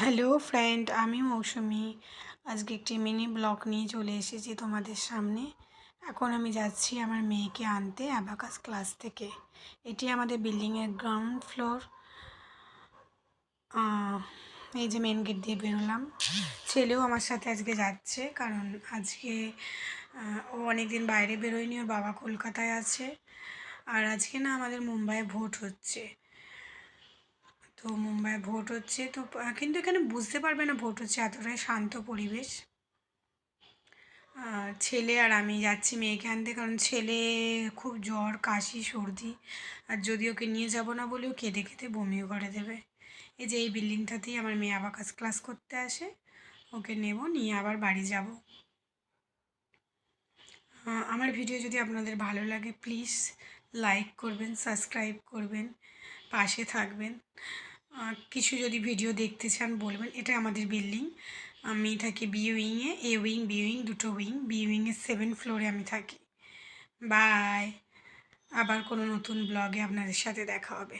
Hello friend, আমি মৌসুমি। আজকে একটি মিনি ব্লগ নিয়ে চলে এসেছি তোমাদের সামনে। এখন আমি যাচ্ছি আমার মেয়েকে আনতে অ্যাবাকাস ক্লাস থেকে। এটি আমাদের বিল্ডিংয়ের গ্রাউন্ড ফ্লোর। এই যে মেন গেট দিয়ে বেরোলাম। ছেলেও আমার সাথে আজকে যাচ্ছে, কারণ আজকে ও অনেক দিন বাইরে বেরোয়নি, ওর বাবা কলকাতায় আছে। আর আজকে না আমাদের মুম্বাইয়ে ভোট হচ্ছে। তো মুম্বাইয়ে ভোট হচ্ছে তো, কিন্তু এখানে বুঝতে পারবে না ভোট হচ্ছে, এতটাই শান্ত পরিবেশ। ছেলে আর আমি যাচ্ছি মেয়েকে আনতে, কারণ ছেলে খুব জ্বর, কাশি, সর্দি। আর যদি ওকে নিয়ে যাব না বলেও কেঁদে কেঁদে বমিও করে দেবে। এই যে এই বিল্ডিংটাতেই আমার মেয়ে অ্যাবাকাস ক্লাস করতে আসে। ওকে নেব, নিয়ে আবার বাড়ি যাব। আমার ভিডিও যদি আপনাদের ভালো লাগে প্লিজ লাইক করবেন, সাবস্ক্রাইব করবেন, পাশে থাকবেন। কিছু যদি ভিডিও দেখতে চান বলবেন। এটা আমাদের বিল্ডিং। আমি থাকি বি উইংয়ে, এ উইং, বি উইং, দুটো উইং। বি উইংয়ের 7 ফ্লোরে আমি থাকি। বাই। আবার কোনো নতুন ব্লগে আপনাদের সাথে দেখা হবে।